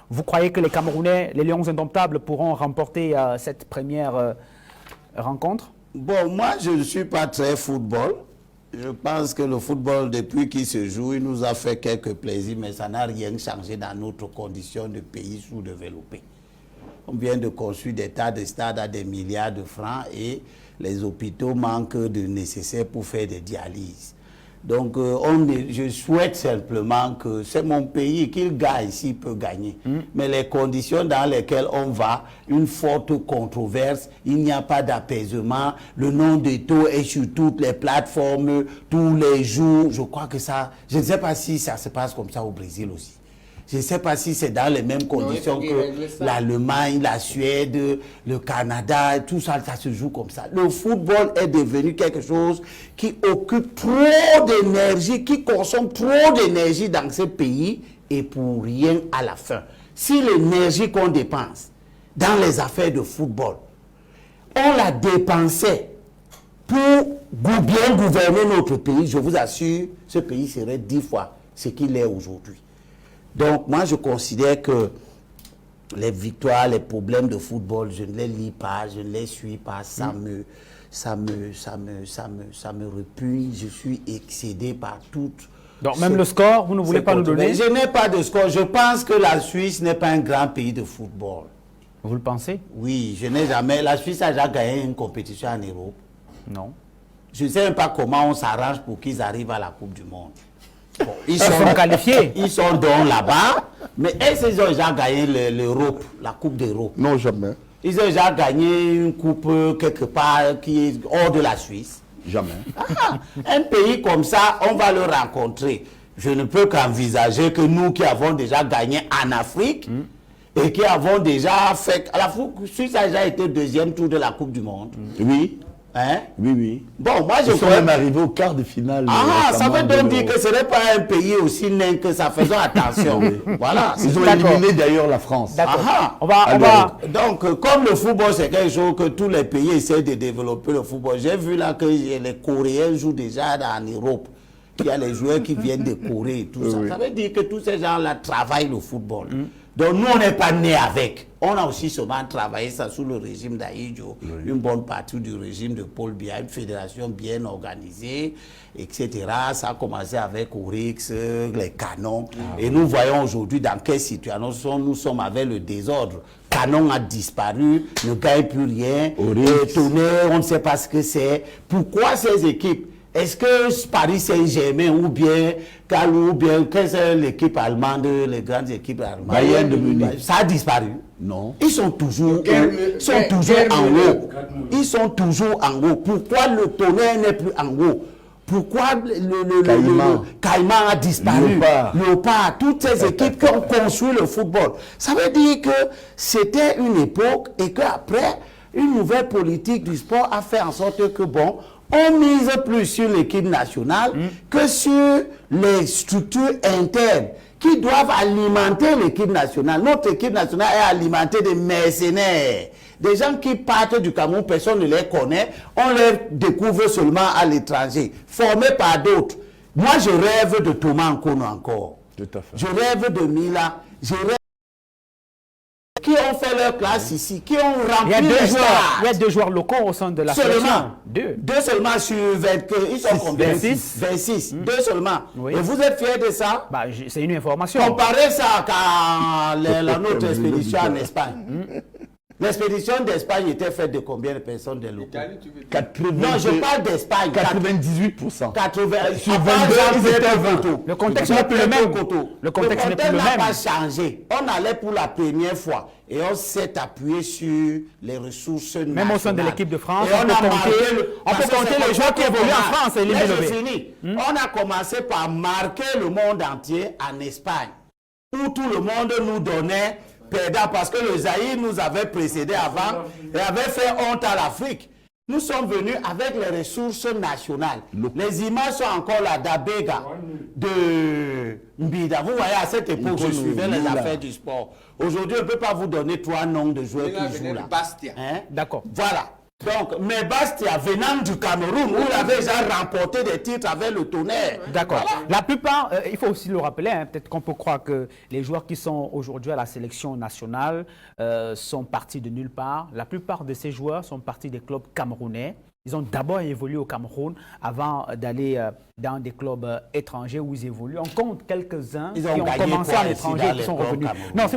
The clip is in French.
Vous croyez que les Camerounais, les Lions indomptables, pourront remporter cette première rencontre? Bon, moi, je ne suis pas très football. Je pense que le football, depuis qu'il se joue, il nous a fait quelques plaisirs, mais ça n'a rien changé dans notre condition de pays sous-développé. On vient de construire des tas de stades à des milliards de francs et les hôpitaux manquent de nécessaire pour faire des dialyses. Donc, je souhaite simplement que c'est mon pays, qu'il gagne s'il peut gagner. Mais les conditions dans lesquelles on va, une forte controverse, il n'y a pas d'apaisement, le nom de taux est sur toutes les plateformes, tous les jours. Je crois que ça, je ne sais pas si ça se passe comme ça au Brésil aussi. Je ne sais pas si c'est dans les mêmes conditions que l'Allemagne, la Suède, le Canada, tout ça, ça se joue comme ça. Le football est devenu quelque chose qui occupe trop d'énergie, qui consomme trop d'énergie dans ce pays et pour rien à la fin. Si l'énergie qu'on dépense dans les affaires de football, on la dépensait pour bien gouverner notre pays, je vous assure, ce pays serait 10 fois ce qu'il est aujourd'hui. Donc, moi, je considère que les victoires, les problèmes de football, je ne les lis pas, je ne les suis pas, ça me repugne, je suis excédé par toutes. Donc, même le score, vous ne voulez pas nous donner? Je n'ai pas de score. Je pense que la Suisse n'est pas un grand pays de football. Vous le pensez? Oui, je n'ai jamais. La Suisse a déjà gagné une compétition en Europe. Non. Je ne sais même pas comment on s'arrange pour qu'ils arrivent à la Coupe du Monde. Bon, ils sont qualifiés. Ils sont donc là-bas. Mais est-ce qu'ils ont déjà gagné l'Europe, la Coupe d'Europe? Non, jamais. Ils ont déjà gagné une coupe quelque part qui est hors de la Suisse? Jamais. Un pays comme ça, on va le rencontrer. Je ne peux qu'envisager que nous qui avons déjà gagné en Afrique et qui avons déjà fait... La Suisse a déjà été deuxième tour de la Coupe du Monde. Oui. Hein? Oui, oui. Bon, moi je Ils sont même arrivés au quart de finale. Ça veut donc dire que ce n'est pas un pays aussi nain que ça. Faisons attention. Voilà. Ils ont éliminé d'ailleurs la France. On va... Donc, comme le football, c'est quelque chose que tous les pays essaient de développer le football. J'ai vu là que les Coréens jouent déjà en Europe. Il y a les joueurs qui viennent de Corée et tout ça. Ça veut dire que tous ces gens-là travaillent le football. Donc nous, on n'est pas nés avec. On a aussi souvent travaillé ça sous le régime d'Aïdjo, une bonne partie du régime de Paul Biya, une fédération bien organisée, etc. Ça a commencé avec Oryx, les canons. Et nous voyons aujourd'hui dans quelle situation nous sommes avec le désordre. Canon a disparu, ne gagne plus rien. Tonnerre, on ne sait pas ce que c'est. Pourquoi ces équipes? Est-ce que Paris Saint-Germain ou bien Calou ou bien quelle est l'équipe allemande, les grandes équipes allemandes? Bayern de Munich. Ça a disparu. Non. Ils sont toujours, en haut. Ils sont toujours en haut. Pourquoi le Tonnerre n'est plus en haut? Pourquoi le Caïman a disparu? Léopard. Toutes ces équipes qui ont construit le football. Ça veut dire que c'était une époque et qu'après, une nouvelle politique du sport a fait en sorte que, bon, on mise plus sur l'équipe nationale que sur les structures internes qui doivent alimenter l'équipe nationale. Notre équipe nationale est alimentée de mercenaires. Des gens qui partent du Cameroun, personne ne les connaît. On les découvre seulement à l'étranger, formés par d'autres. Moi, je rêve de Thomas Nkono encore. Tout à fait. Je rêve de Mila. Je rêve qui ont fait leur classe ici, qui ont rempli les stades. Il y a 2 joueurs locaux au sein de la sélection. Deux seulement sur 20. Ils sont combien? 26. 2 seulement. Oui. Et vous êtes fiers de ça? Bah, c'est une information. Comparez ça à notre expédition en Espagne. L'expédition d'Espagne était faite de combien de personnes de locaux? Non, je parle d'Espagne. 98%. 80. Sur 22, ils étaient 20. Le contexte n'est plus le même. Le contexte n'est plus le n'a même. pas changé. On allait pour la première fois et on s'est appuyé sur les ressources nationales. Même au sein de l'équipe de France, et on peut compter les joueurs qui évoluent en France. On a commencé par marquer le monde entier en Espagne, où tout le monde nous donnait perdant parce que le Zaïre nous avait précédé avant et avait fait honte à l'Afrique. Nous sommes venus avec les ressources nationales. Les images sont encore là d'Abega, de Mbida. Vous voyez, à cette époque, je suivais les affaires du sport. Aujourd'hui, on ne peut pas vous donner 3 noms de joueurs qui jouent là. D'accord. Voilà. Donc, mais Bastia, venant du Cameroun, où il avait déjà remporté des titres avec le Tonnerre. D'accord. La plupart, il faut aussi le rappeler, hein, peut-être qu'on peut croire que les joueurs qui sont aujourd'hui à la sélection nationale sont partis de nulle part. La plupart de ces joueurs sont partis des clubs camerounais. Ils ont d'abord évolué au Cameroun avant d'aller dans des clubs étrangers où ils évoluent. On compte quelques-uns qui ont gagné commencé quoi à ici l'étranger dans et qui les sont clubs revenus. camerounais? Non,